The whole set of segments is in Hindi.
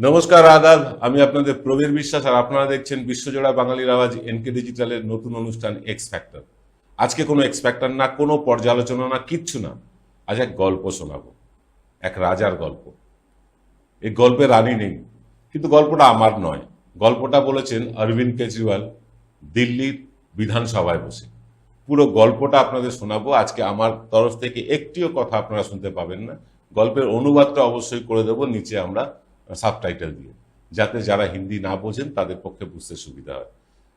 নমস্কার আদাব, আমি আপনাদের প্রবীর বিশ্বাস আর আপনারা দেখছেন বিশ্বজোড়া বাঙালির আওয়াজ এনকে ডিজিটালের নতুন অনুষ্ঠান এক্স ফ্যাক্টর। আজকে কোনো এক্স ফ্যাক্টর না, কোনো পর্যালোচনা না, কিচ্ছু না। আজ এক গল্প শোনাবো, এক রাজার গল্প। এই গল্পে রানী নেই, কিন্তু গল্পটা আমার নয়। গল্পটা বলেছেন অরবিন্দ কেজরিওয়াল দিল্লির বিধানসভায় বসে। পুরো গল্পটা আপনাদের শোনাবো আজকে। আমার তরফ থেকে একটিও কথা আপনারা শুনতে পাবেন না। গল্পের অনুবাদটা অবশ্যই করে দেবো নিচে আমরা সাবটাইটেল দিয়ে, যাতে যারা হিন্দি না বোঝেন তাদের পক্ষে বুঝতে সুবিধা হয়।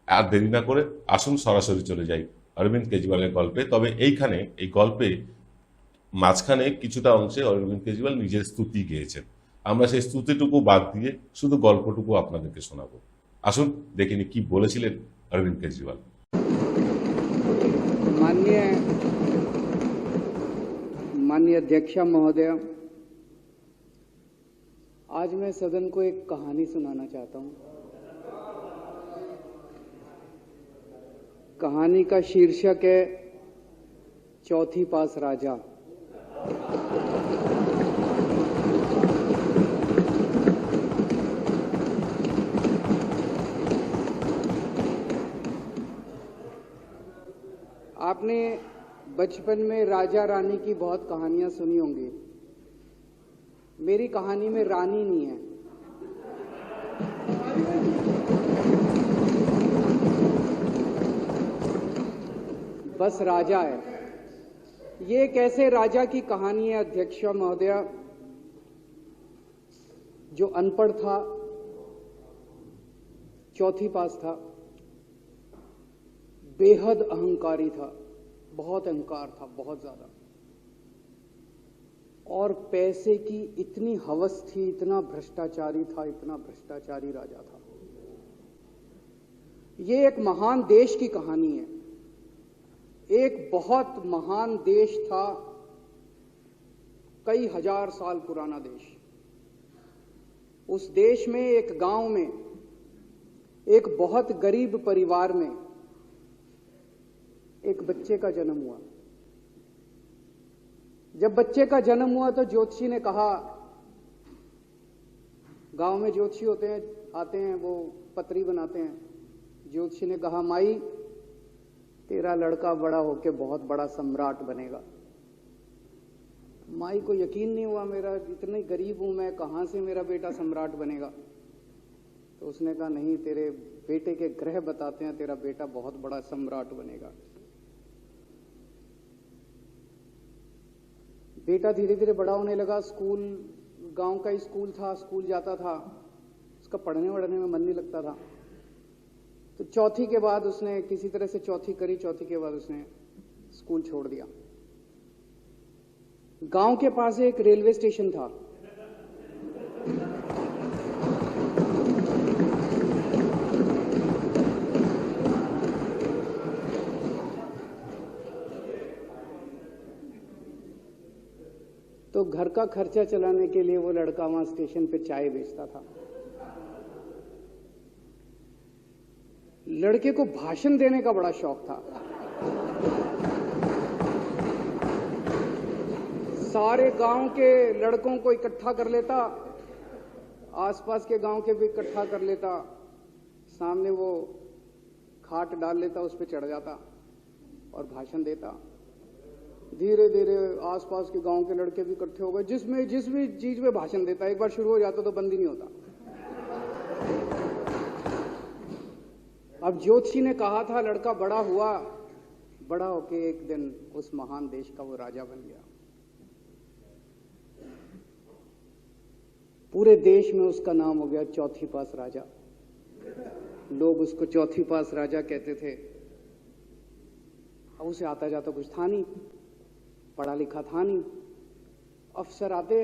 আর দেরি না করে আসুন সরাসরি চলে যাই অরবিন্দ কেজরিওয়ালের গল্পে। তবে এইখানে এই গল্পে মাঝখানে কিছুটা অংশে অরবিন্দ কেজরিওয়াল নিজের স্তুতি গেয়েছেন। আমরা সেই স্তুতিটুকু বাদ দিয়ে শুধু গল্পটুকু আপনাদেরকে শোনাবো। আসুন দেখিনি কি বলেছিলেন অরবিন্দ কেজরিওয়াল। माननीय अध्यक्ष महोदय, आज मैं सदन को एक कहानी सुनाना चाहता हूं। कहानी का शीर्षक है चौथी पास राजा। आपने बचपन में राजा रानी की बहुत कहानियां सुनी होंगी। मेरी कहानी में रानी नहीं है, बस राजा है। ये एक ऐसे राजा की कहानी है अध्यक्ष महोदय, जो अनपढ़ था, चौथी पास था, बेहद अहंकारी था, बहुत अहंकार था, बहुत ज्यादा, और पैसे की इतनी हवस थी, इतना भ्रष्टाचारी था, इतना भ्रष्टाचारी राजा था। ये एक महान देश की कहानी है। एक बहुत महान देश था, कई हजार साल पुराना देश। उस देश में एक गांव में एक बहुत गरीब परिवार में एक बच्चे का जन्म हुआ। जब बच्चे का जन्म हुआ तो ज्योतिषी ने कहा, गांव में ज्योतिषी होते हैं, आते हैं, वो पत्री बनाते हैं। ज्योतिषी ने कहा, माई तेरा लड़का बड़ा होके बहुत बड़ा सम्राट बनेगा। माई को यकीन नहीं हुआ, मेरा इतने गरीब हूं मैं, कहां से मेरा बेटा सम्राट बनेगा। तो उसने कहा, नहीं, तेरे बेटे के ग्रह बताते हैं तेरा बेटा बहुत बड़ा सम्राट बनेगा। बेटा धीरे धीरे बड़ा होने लगा। स्कूल, गांव का ही स्कूल था, स्कूल जाता था, उसका पढ़ने वढ़ने में मन नहीं लगता था। तो चौथी के बाद उसने किसी तरह से चौथी करी, चौथी के बाद उसने स्कूल छोड़ दिया। गांव के पास एक रेलवे स्टेशन था। तो घर का खर्चा चलाने के लिए वो लड़का वहां स्टेशन पे चाय बेचता था। लड़के को भाषण देने का बड़ा शौक था। सारे गांव के लड़कों को इकट्ठा कर लेता, आसपास के गांव के भी इकट्ठा कर लेता, सामने वो खाट डाल लेता, उस पे चढ़ जाता और भाषण देता। धीरे धीरे आसपास के गांव के लड़के भी इकट्ठे हो गए। जिस भी चीज में भाषण देता, एक बार शुरू हो जाता तो बंद ही नहीं होता। अब ज्योतिषी ने कहा था, लड़का बड़ा हुआ, बड़ा होके एक दिन उस महान देश का वो राजा बन गया। पूरे देश में उसका नाम हो गया चौथी पास राजा। लोग उसको चौथी पास राजा कहते थे। अब उसे आता जाता कुछ था नहीं, पढ़ा लिखा था नहीं। अफसर आते,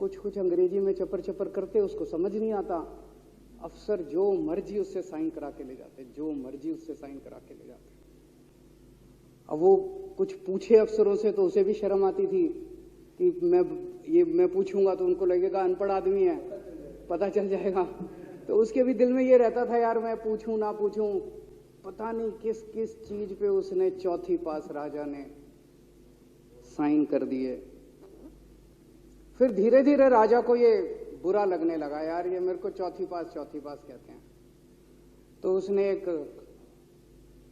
कुछ कुछ अंग्रेजी में चपर चपर करते, उसको समझ नहीं आता। अफसर जो मर्जी उससे साइन करा के ले जाते, जो मर्जी उससे साइन करा के ले जाते। अब वो कुछ पूछे अफसरों से तो उसे भी शर्म आती थी कि मैं पूछूंगा तो उनको लगेगा अनपढ़ आदमी है, पता चल जाएगा। तो उसके भी दिल में ये रहता था, यार मैं पूछूं ना पूछूं। पता नहीं किस किस चीज पे उसने चौथी पास राजा ने साइन कर दिए। फिर धीरे धीरे राजा को ये बुरा लगने लगा, यार ये मेरे को चौथी पास कहते हैं। तो उसने एक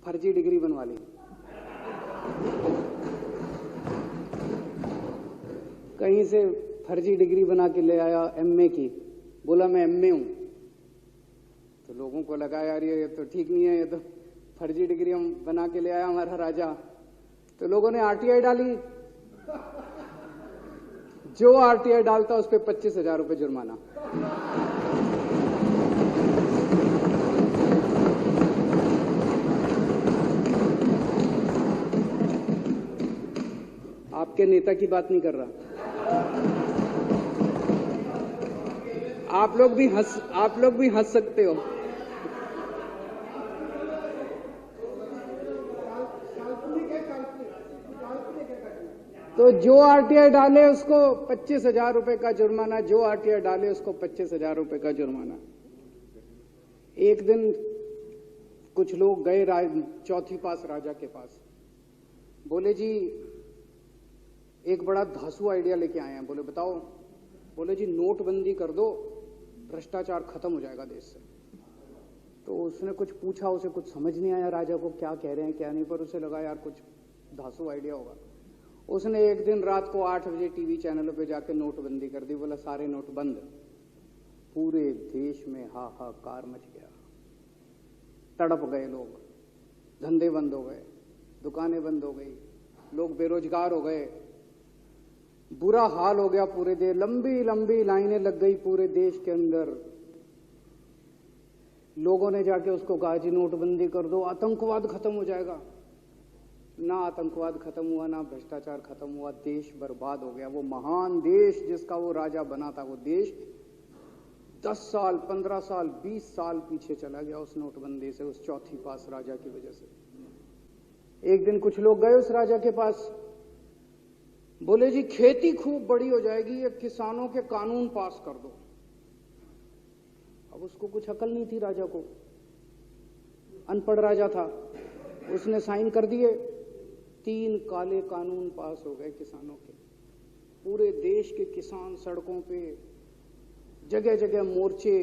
फर्जी डिग्री बनवा ली, कहीं से फर्जी डिग्री बना के ले आया एमए की, बोला मैं एमए हूं। तो लोगों को लगा यार ये तो ठीक नहीं है, ये तो फर्जी डिग्री हम बना के ले आया हमारा राजा। तो लोगों ने आरटीआई डाली, जो आरटीआई डालता उस पर 25,000 रुपये जुर्माना। आपके नेता की बात नहीं कर रहा, आप लोग भी हंस सकते हो। तो जो आरटीआई डाले उसको 25,000 रुपए का जुर्माना, जो आरटीआई डाले उसको 25,000 रुपए का जुर्माना। एक दिन कुछ लोग गए चौथी पास राजा के पास, बोले जी एक बड़ा धांसू आइडिया लेके आए हैं। बोले बताओ। बोले जी नोटबंदी कर दो, भ्रष्टाचार खत्म हो जाएगा देश से। तो उसने कुछ पूछा, उसे कुछ समझ नहीं आया राजा को क्या कह रहे हैं क्या नहीं, पर उसे लगा यार कुछ धांसू आइडिया होगा। उसने एक दिन रात को 8 बजे टीवी चैनलों पे जाके नोटबंदी कर दी। बोला सारे नोट बंद। पूरे देश में हाहाकार मच गया, तड़प गए लोग, धंधे बंद हो गए, दुकानें बंद हो गई, लोग बेरोजगार हो गए, बुरा हाल हो गया पूरे देश। लंबी लंबी लाइनें लग गई पूरे देश के अंदर। लोगों ने जाके उसको कहा जी नोटबंदी कर दो, आतंकवाद खत्म हो जाएगा। ना आतंकवाद खत्म हुआ, ना भ्रष्टाचार खत्म हुआ, देश बर्बाद हो गया। वो महान देश जिसका वो राजा बना था, वो देश 10 साल 15 साल 20 साल पीछे चला गया उस नोटबंदी से, उस चौथी पास राजा की वजह से। एक दिन कुछ लोग गए उस राजा के पास, बोले जी खेती खूब बड़ी हो जाएगी, ये किसानों के कानून पास कर दो। अब उसको कुछ अकल नहीं थी राजा को, अनपढ़ राजा था। उसने साइन कर दिए, 3 काले कानून पास हो गए किसानों के। पूरे देश के किसान सड़कों पे, जगह जगह मोर्चे,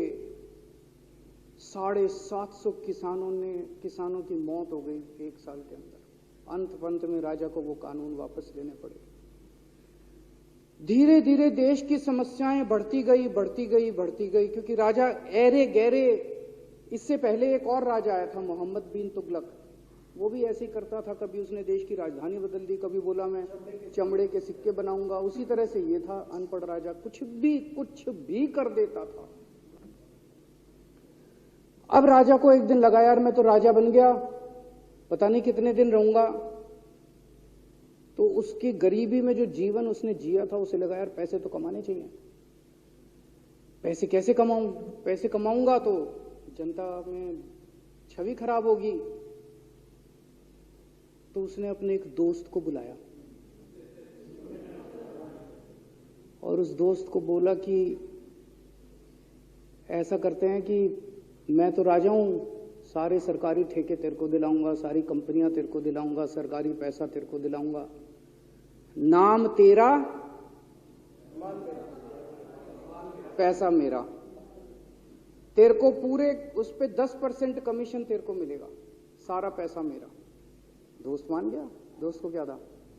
750 किसानों की मौत हो गई 1 साल के अंदर। अंत में राजा को वो कानून वापस लेने पड़े। धीरे धीरे देश की समस्याएं बढ़ती गई, क्योंकि राजा ऐरे गहरे। इससे पहले एक और राजा आया था मोहम्मद बिन तुगलक, वो भी ऐसे ही करता था। कभी उसने देश की राजधानी बदल दी, कभी बोला मैं चमड़े के सिक्के बनाऊंगा। उसी तरह से ये था अनपढ़ राजा, कुछ भी कर देता था। अब राजा को एक दिन लगा यार मैं तो राजा बन गया, पता नहीं कितने दिन रहूंगा। तो उसकी गरीबी में जो जीवन उसने जिया था, उसे लगा यार पैसे तो कमाने चाहिए। पैसे कैसे कमाऊं? पैसे कमाऊंगा तो जनता में छवि खराब होगी। तो उसने अपने एक दोस्त को बुलाया और उस दोस्त को बोला कि ऐसा करते हैं कि मैं तो राजा हूं, सारे सरकारी ठेके तेरे को दिलाऊंगा, सारी कंपनियां तेरे को दिलाऊंगा, सरकारी पैसा तेरे को दिलाऊंगा। नाम तेरा, पैसा मेरा। तेरे को पूरे उस पे 10% कमीशन तेरे को मिलेगा, सारा पैसा मेरा। दोस्त मान गया। दोस्त को क्या था,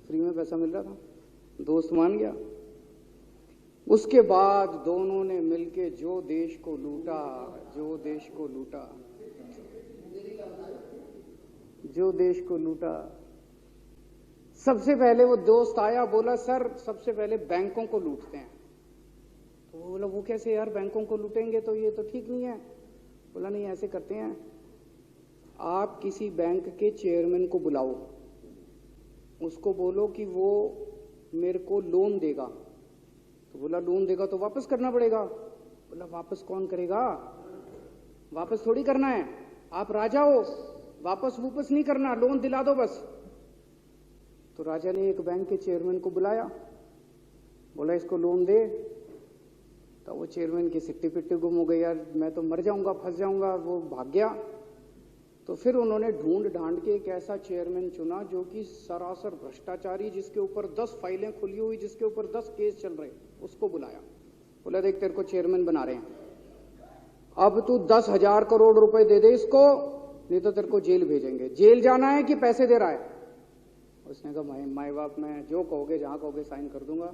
फ्री में पैसा मिल रहा था, दोस्त मान गया। उसके बाद दोनों ने मिलके जो देश को लूटा। सबसे पहले वो दोस्त आया, बोला सर सबसे पहले बैंकों को लूटते हैं। तो वो बोला वो कैसे यार, बैंकों को लूटेंगे तो ये तो ठीक नहीं है। बोला नहीं ऐसे करते हैं, आप किसी बैंक के चेयरमैन को बुलाओ, उसको बोलो कि वो मेरे को लोन देगा। तो बोला लोन देगा तो वापस करना पड़ेगा। बोला वापस कौन करेगा, वापस थोड़ी करना है, आप राजा हो, वापस नहीं करना, लोन दिला दो बस। तो राजा ने एक बैंक के चेयरमैन को बुलाया, बोला इसको लोन दे। तो वो चेयरमैन की सिट्टी पिट्टी गुम हो गई, यार मैं तो मर जाऊंगा, फंस जाऊंगा, वो भाग गया। तो फिर उन्होंने ढूंढ ढांड के एक ऐसा चेयरमैन चुना जो कि सरासर भ्रष्टाचारी, जिसके ऊपर 10 फाइलें खुली हुई, जिसके ऊपर 10 केस चल रहे, उसको बुलाया। बोला देख तेरे को चेयरमैन बना रहे हैं, अब तू 10,000 करोड़ रुपए दे दे इसको, नहीं तो तेरे को जेल भेजेंगे। जेल जाना है कि पैसे दे रहा है? उसने कहा माई बाप मैं जो कहोगे जहां कहोगे साइन कर दूंगा।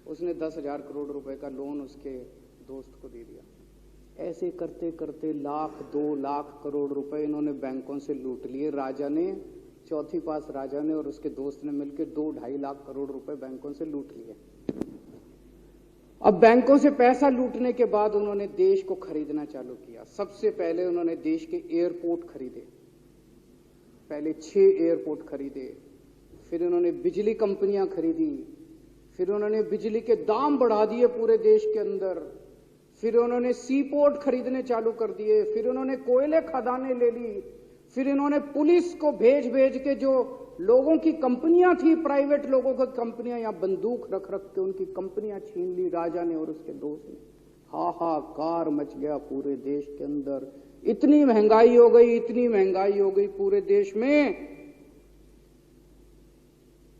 उसने 10,000 करोड़ रुपए का लोन उसके दोस्त को दे दिया। ऐसे करते करते लाख 2 लाख करोड़ रुपए इन्होंने बैंकों से लूट लिए। राजा ने, चौथी पास राजा ने और उसके दोस्त ने मिलकर 2-2.5 लाख करोड़ रुपए बैंकों से लूट लिए। अब बैंकों से पैसा लूटने के बाद उन्होंने देश को खरीदना चालू किया। सबसे पहले उन्होंने देश के एयरपोर्ट खरीदे, पहले 6 एयरपोर्ट खरीदे, फिर उन्होंने बिजली कंपनियां खरीदी, फिर उन्होंने बिजली के दाम बढ़ा दिए पूरे देश के अंदर, फिर उन्होंने सी पोर्ट खरीदने चालू कर दिए, फिर उन्होंने कोयले खदानें ले ली, फिर इन्होंने पुलिस को भेज भेज के जो लोगों की कंपनियां थी, प्राइवेट लोगों की कंपनियां, यहां बंदूक रख रख के उनकी कंपनियां छीन ली राजा ने और उसके दोस्त ने। हाहाकार मच गया पूरे देश के अंदर। इतनी महंगाई हो गई, इतनी महंगाई हो गई पूरे देश में।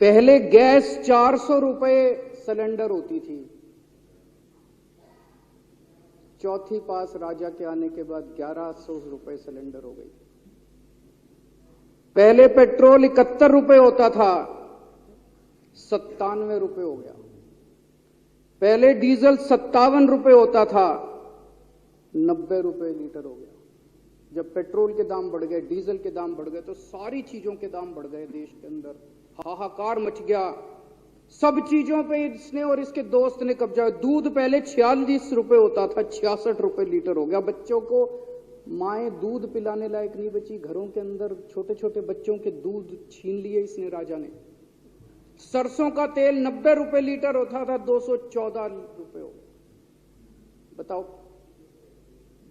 पहले गैस 400 रुपए सिलेंडर होती थी, चौथी पास राजा के आने के बाद 1100 रुपए सिलेंडर हो गई। पहले पेट्रोल 71 रुपए होता था, 97 रुपए हो गया। पहले डीजल 57 रुपए होता था, 90 रुपए लीटर हो गया। जब पेट्रोल के दाम बढ़ गए, डीजल के दाम बढ़ गए, तो सारी चीजों के दाम बढ़ गए देश के अंदर। हाहाकार मच गया। सब चीजों पे इसने और इसके दोस्त ने कब्जा। दूध पहले 46 रुपए होता था, 66 रुपए लीटर हो गया। बच्चों को माएं दूध पिलाने लायक नहीं बची, घरों के अंदर छोटे छोटे बच्चों के दूध छीन लिए इसने राजा ने। सरसों का तेल 90 रुपए लीटर होता था, 214 रुपए हो गया। बताओ,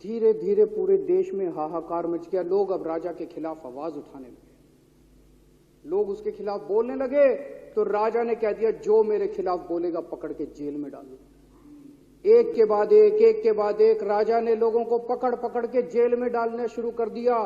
धीरे धीरे पूरे देश में हाहाकार मच गया। लोग अब राजा के खिलाफ आवाज उठाने लगे, लोग उसके खिलाफ बोलने लगे। तो राजा ने कह दिया जो मेरे खिलाफ बोलेगा पकड़ के जेल में डाल दूंगा। एक के बाद एक राजा ने लोगों को पकड़ पकड़ के जेल में डालना शुरू कर दिया।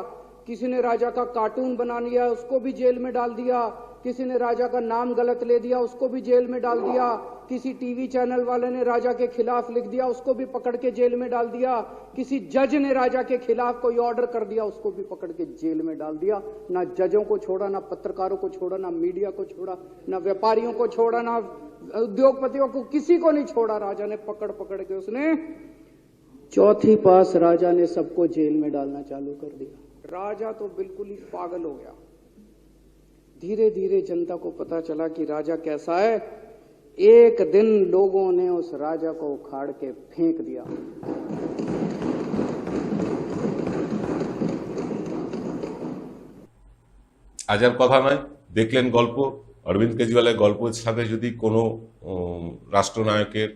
किसी ने राजा का कार्टून बना लिया, उसको भी जेल में डाल दिया। किसी ने राजा का नाम गलत ले दिया, उसको भी जेल में डाल दिया। किसी टीवी चैनल वाले ने राजा के खिलाफ लिख दिया, उसको भी पकड़ के जेल में डाल दिया। किसी जज ने राजा के खिलाफ कोई ऑर्डर कर दिया, उसको भी पकड़ के जेल में डाल दिया। ना जजों को छोड़ा, ना पत्रकारों को छोड़ा, ना मीडिया को छोड़ा, ना व्यापारियों को छोड़ा, ना उद्योगपतियों को, किसी को नहीं छोड़ा। राजा ने पकड़ पकड़ के उसने चौथी पास राजा ने सबको जेल में डालना चालू कर दिया। राजा तो बिल्कुल ही पागल हो गया। धीरे धीरे जनता को पता चला कि राजा कैसा है। एक दिन लोगों ने उस राजा को उखाड़ के फेंक दिया। আজ আর কথা নয়, দেখলেন গল্প। অরবিন্দ কেজরিওয়ালের গল্পের সাথে যদি কোনো রাষ্ট্রনায়কের,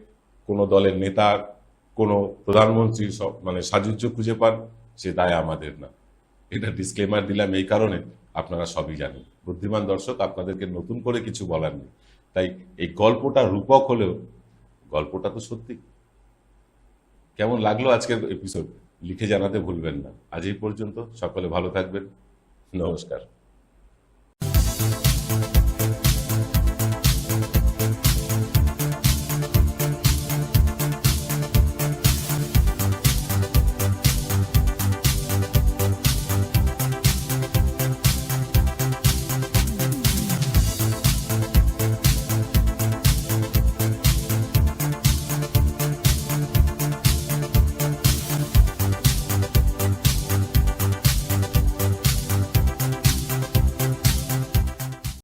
কোনো দলের নেতার, কোনো প্রধানমন্ত্রীর মানে সাযুজ্য খুঁজে পান, সে দায় আমাদের না। এটা ডিসক্লেমার দিলাম এই কারণে, আপনারা সবই জানেন। বুদ্ধিমান দর্শক, আপনাদেরকে নতুন করে কিছু বলার নেই। তাই এই গল্পটা রূপক হলেও গল্পটা তো সত্যি। কেমন লাগলো আজকের এপিসোড লিখে জানাতে ভুলবেন না। আজ এই পর্যন্ত, সকলে ভালো থাকবেন। নমস্কার।